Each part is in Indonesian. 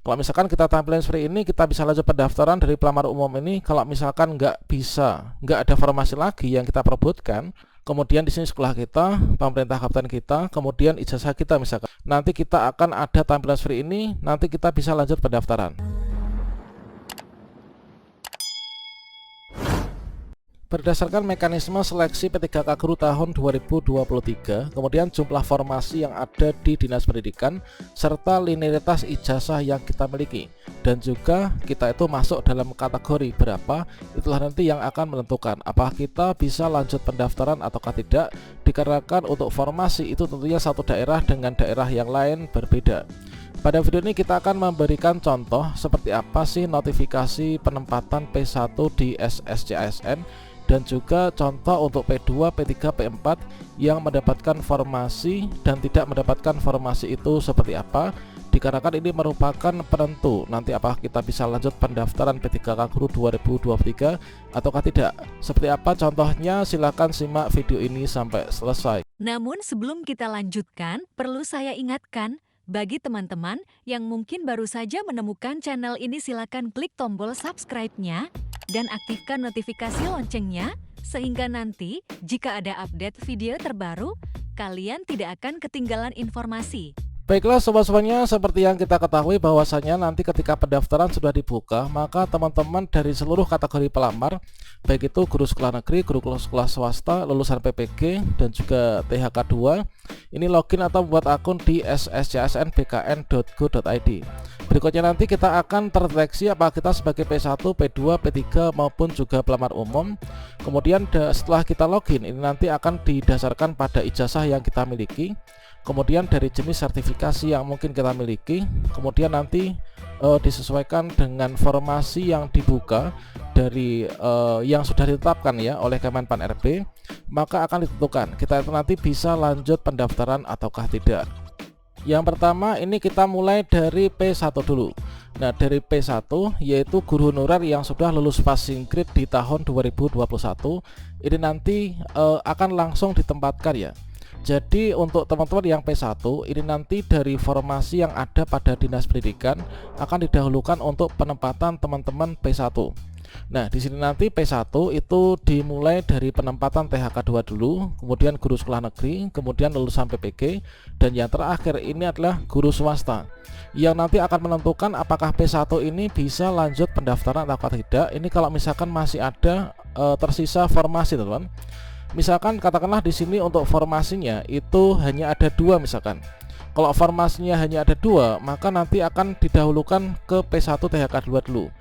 Kalau misalkan kita tampilin seperti ini, kita bisa lanjut pendaftaran dari pelamar umum ini. Kalau misalkan nggak ada formasi lagi yang kita perebutkan, kemudian di sini sekolah kita, pemerintah kabupaten kita, kemudian ijazah kita misalkan. Nanti kita akan ada tampilan seperti ini, nanti kita bisa lanjut pendaftaran. Berdasarkan mekanisme seleksi P3K Guru tahun 2023, kemudian jumlah formasi yang ada di Dinas Pendidikan, serta linearitas ijazah yang kita miliki, dan juga kita itu masuk dalam kategori berapa, itulah nanti yang akan menentukan apakah kita bisa lanjut pendaftaran ataukah tidak, dikarenakan untuk formasi itu tentunya satu daerah dengan daerah yang lain berbeda. Pada video ini kita akan memberikan contoh seperti apa sih notifikasi penempatan P1 di SSCASN, dan juga contoh untuk P2, P3, P4 yang mendapatkan formasi dan tidak mendapatkan formasi itu seperti apa, dikarenakan ini merupakan penentu nanti apakah kita bisa lanjut pendaftaran P3K Guru 2023 ataukah tidak. Seperti apa contohnya, silakan simak video ini sampai selesai. Namun sebelum kita lanjutkan, perlu saya ingatkan, bagi teman-teman yang mungkin baru saja menemukan channel ini, silakan klik tombol subscribe-nya dan aktifkan notifikasi loncengnya, sehingga nanti jika ada update video terbaru, kalian tidak akan ketinggalan informasi. Baiklah sobat-sobatnya, seperti yang kita ketahui bahwasanya nanti ketika pendaftaran sudah dibuka, maka teman-teman dari seluruh kategori pelamar, baik itu guru sekolah negeri, guru sekolah swasta, lulusan PPG, dan juga THK2, ini login atau membuat akun di sscsnbkn.go.id. Berikutnya nanti kita akan terdeteksi apakah kita sebagai P1, P2, P3 maupun juga pelamar umum. Kemudian setelah kita login, ini nanti akan didasarkan pada ijazah yang kita miliki, kemudian dari jenis sertifikasi yang mungkin kita miliki, kemudian nanti disesuaikan dengan formasi yang dibuka dari yang sudah ditetapkan ya oleh Kemenpan RB, maka akan ditentukan kita itu nanti bisa lanjut pendaftaran ataukah tidak. Yang pertama ini kita mulai dari P1 dulu. Nah, dari P1 yaitu guru honorer yang sudah lulus passing grade di tahun 2021, ini nanti akan langsung ditempatkan ya. Jadi untuk teman-teman yang P1 ini nanti dari formasi yang ada pada Dinas Pendidikan akan didahulukan untuk penempatan teman-teman P1. Nah, di sini nanti P1 itu dimulai dari penempatan THK2 dulu, kemudian guru sekolah negeri, kemudian lulusan PPG, dan yang terakhir ini adalah guru swasta, yang nanti akan menentukan apakah P1 ini bisa lanjut pendaftaran atau tidak. Ini kalau misalkan masih ada tersisa formasi, teman-teman. Misalkan katakanlah di sini untuk formasinya itu hanya ada 2 misalkan. Kalau formasinya hanya ada 2, maka nanti akan didahulukan ke P1 THK2 dulu.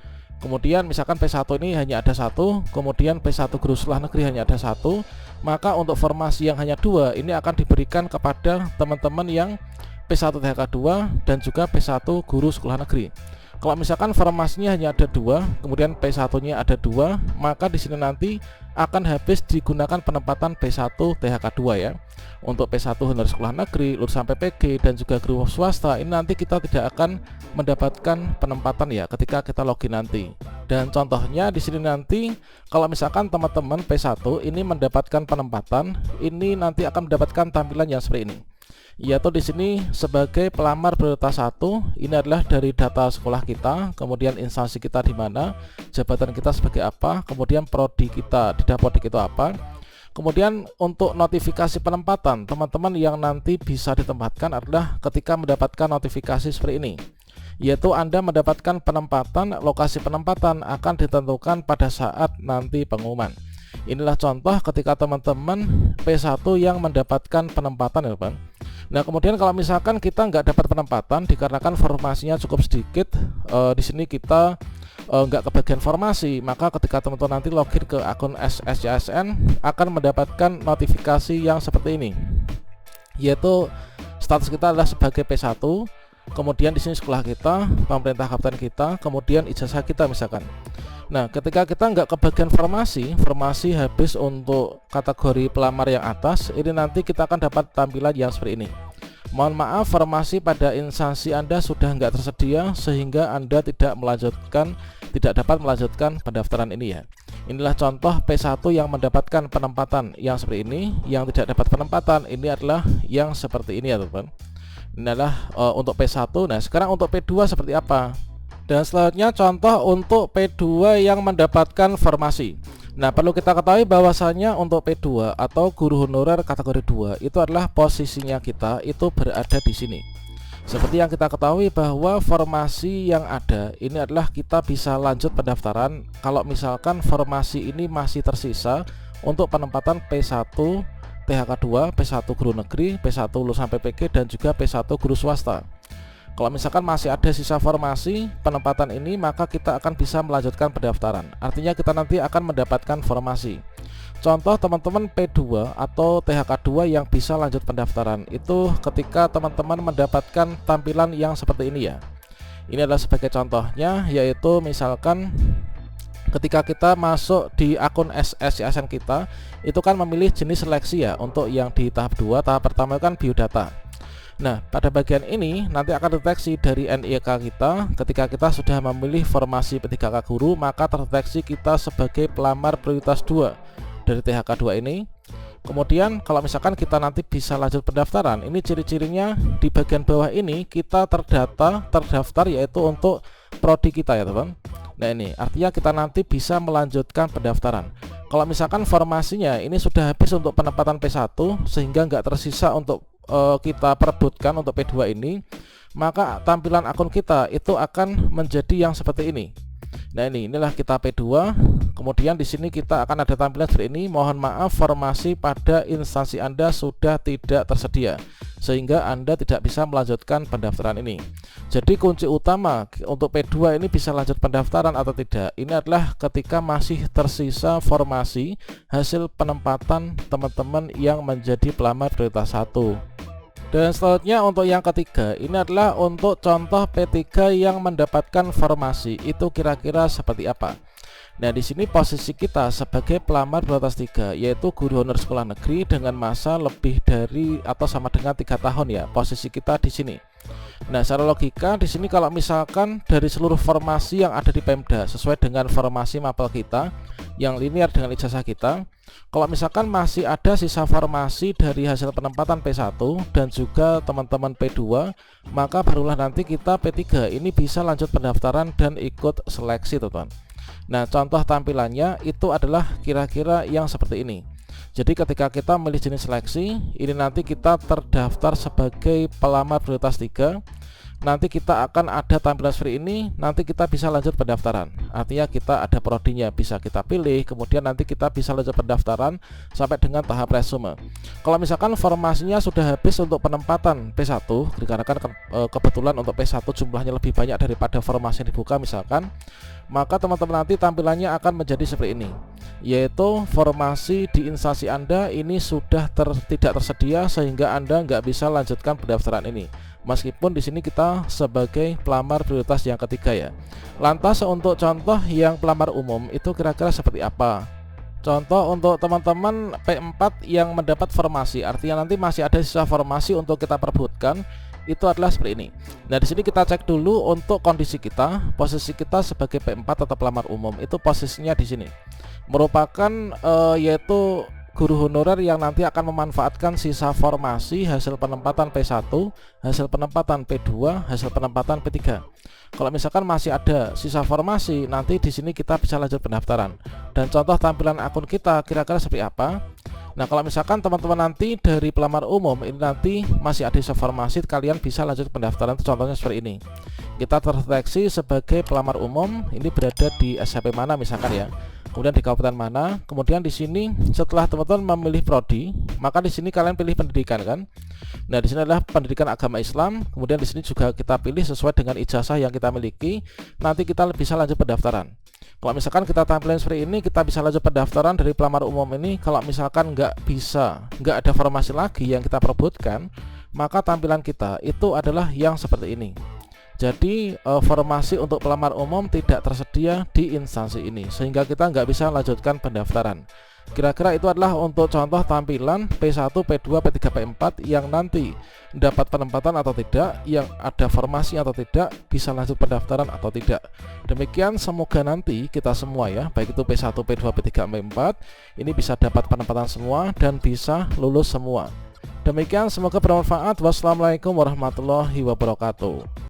Kemudian misalkan P1 ini hanya ada 1, kemudian P1 guru sekolah negeri hanya ada 1, maka untuk formasi yang hanya 2 ini akan diberikan kepada teman-teman yang P1 THK2 dan juga P1 guru sekolah negeri. Kalau misalkan formasinya hanya ada 2, kemudian P1-nya ada 2, maka di sini nanti akan habis digunakan penempatan P1 THK2 ya. Untuk P1 honorer sekolah negeri, lulusan PPG, dan juga guru swasta, ini nanti kita tidak akan mendapatkan penempatan ya ketika kita login nanti. Dan contohnya di sini nanti kalau misalkan teman-teman P1 ini mendapatkan penempatan, ini nanti akan mendapatkan tampilan yang seperti ini. Yaitu di sini sebagai pelamar prioritas 1, ini adalah dari data sekolah kita, kemudian instansi kita di mana, jabatan kita sebagai apa, kemudian prodi kita di Dapodik itu apa. Kemudian untuk notifikasi penempatan, teman-teman yang nanti bisa ditempatkan adalah ketika mendapatkan notifikasi seperti ini, yaitu Anda mendapatkan penempatan, lokasi penempatan akan ditentukan pada saat nanti pengumuman. Inilah contoh ketika teman-teman P1 yang mendapatkan penempatan ya Bang. Nah, kemudian kalau misalkan kita nggak dapat penempatan dikarenakan formasinya cukup sedikit, di sini kita nggak kebagian formasi, maka ketika teman-teman nanti login ke akun SSCASN akan mendapatkan notifikasi yang seperti ini, yaitu status kita adalah sebagai P1, kemudian di sini sekolah kita, pemerintah kabupaten kita, kemudian ijazah kita misalkan. Nah, ketika kita nggak kebagian formasi habis untuk kategori pelamar yang atas, ini nanti kita akan dapat tampilan yang seperti ini. Mohon maaf, formasi pada instansi Anda sudah nggak tersedia sehingga Anda tidak dapat melanjutkan pendaftaran ini ya. Inilah contoh P1 yang mendapatkan penempatan yang seperti ini. Yang tidak dapat penempatan ini adalah yang seperti ini ya teman-teman. Ini adalah untuk P1. Nah, sekarang untuk P2 seperti apa? Dan selanjutnya contoh untuk P2 yang mendapatkan formasi. Nah, perlu kita ketahui bahwasanya untuk P2 atau guru honorer kategori 2 itu adalah posisinya kita itu berada di sini. Seperti yang kita ketahui bahwa formasi yang ada ini adalah kita bisa lanjut pendaftaran kalau misalkan formasi ini masih tersisa untuk penempatan P1 THK2, P1 guru negeri, P1 lulusan PPG, dan juga P1 guru swasta. Kalau misalkan masih ada sisa formasi penempatan ini, maka kita akan bisa melanjutkan pendaftaran. Artinya kita nanti akan mendapatkan formasi. Contoh teman-teman P2 atau THK2 yang bisa lanjut pendaftaran itu ketika teman-teman mendapatkan tampilan yang seperti ini ya. Ini adalah sebagai contohnya, yaitu misalkan ketika kita masuk di akun SSCSN kita, itu kan memilih jenis seleksi ya untuk yang di tahap 2. Tahap pertama kan biodata. Nah, pada bagian ini nanti akan deteksi dari NIK kita. Ketika kita sudah memilih formasi P3K guru, maka terdeteksi kita sebagai pelamar prioritas 2 dari THK2 ini. Kemudian kalau misalkan kita nanti bisa lanjut pendaftaran, ini ciri-cirinya di bagian bawah ini kita terdaftar yaitu untuk prodi kita ya teman. Nah, ini artinya kita nanti bisa melanjutkan pendaftaran. Kalau misalkan formasinya ini sudah habis untuk penempatan P1 sehingga nggak tersisa untuk kita perebutkan untuk P2 ini, maka tampilan akun kita itu akan menjadi yang seperti ini. Nah, inilah kita P2. Kemudian di sini kita akan ada tampilan seperti ini. Mohon maaf, formasi pada instansi Anda sudah tidak tersedia sehingga Anda tidak bisa melanjutkan pendaftaran ini. Jadi kunci utama untuk P2 ini bisa lanjut pendaftaran atau tidak, ini adalah ketika masih tersisa formasi hasil penempatan teman-teman yang menjadi pelamar prioritas 1. Dan selanjutnya untuk yang ketiga, ini adalah untuk contoh P3 yang mendapatkan formasi itu kira-kira seperti apa. Nah, di sini posisi kita sebagai pelamar prioritas 3 yaitu guru honor sekolah negeri dengan masa lebih dari atau sama dengan 3 tahun ya. Posisi kita di sini. Nah, secara logika di sini kalau misalkan dari seluruh formasi yang ada di Pemda sesuai dengan formasi mapel kita yang linear dengan ijazah kita, kalau misalkan masih ada sisa formasi dari hasil penempatan P1 dan juga teman-teman P2, maka barulah nanti kita P3 ini bisa lanjut pendaftaran dan ikut seleksi teman-teman. Nah, contoh tampilannya itu adalah kira-kira yang seperti ini. Jadi ketika kita memilih jenis seleksi, ini nanti kita terdaftar sebagai pelamar prioritas 3. Nanti kita akan ada tampilan seperti ini, nanti kita bisa lanjut pendaftaran. Artinya kita ada prodinya, bisa kita pilih, kemudian nanti kita bisa lanjut pendaftaran sampai dengan tahap resume. Kalau misalkan formasinya sudah habis untuk penempatan P1, dikarenakan kebetulan untuk P1 jumlahnya lebih banyak daripada formasi yang dibuka misalkan, maka teman-teman nanti tampilannya akan menjadi seperti ini, yaitu formasi di instansi Anda ini sudah tidak tersedia sehingga Anda nggak bisa lanjutkan pendaftaran ini. Meskipun di sini kita sebagai pelamar prioritas yang ketiga ya. Lantas untuk contoh yang pelamar umum itu kira-kira seperti apa? Contoh untuk teman-teman P4 yang mendapat formasi, artinya nanti masih ada sisa formasi untuk kita perebutkan, itu adalah seperti ini. Nah, di sini kita cek dulu untuk kondisi kita, posisi kita sebagai P4 atau pelamar umum itu posisinya di sini. Merupakan yaitu guru honorer yang nanti akan memanfaatkan sisa formasi hasil penempatan P1, hasil penempatan P2, hasil penempatan P3. Kalau misalkan masih ada sisa formasi, nanti di sini kita bisa lanjut pendaftaran. Dan contoh tampilan akun kita kira-kira seperti apa? Nah, kalau misalkan teman-teman nanti dari pelamar umum ini nanti masih ada sisa formasi, kalian bisa lanjut pendaftaran. Contohnya seperti ini. Kita terdeteksi sebagai pelamar umum, ini berada di SHP mana misalkan ya. Kemudian di kabupaten mana, kemudian di sini setelah teman-teman memilih prodi, maka di sini kalian pilih pendidikan kan. Nah, di sini adalah pendidikan agama Islam, kemudian di sini juga kita pilih sesuai dengan ijazah yang kita miliki, nanti kita bisa lanjut pendaftaran. Kalau misalkan kita tampilin seperti ini, kita bisa lanjut pendaftaran dari pelamar umum ini. Kalau misalkan nggak ada formasi lagi yang kita perebutkan, maka tampilan kita itu adalah yang seperti ini. Jadi formasi untuk pelamar umum tidak tersedia di instansi ini sehingga kita nggak bisa lanjutkan pendaftaran. Kira-kira itu adalah untuk contoh tampilan P1, P2, P3, P4 yang nanti dapat penempatan atau tidak, yang ada formasi atau tidak, bisa lanjut pendaftaran atau tidak. Demikian, semoga nanti kita semua ya, baik itu P1, P2, P3, P4 ini bisa dapat penempatan semua dan bisa lulus semua. Demikian, semoga bermanfaat. Wassalamualaikum warahmatullahi wabarakatuh.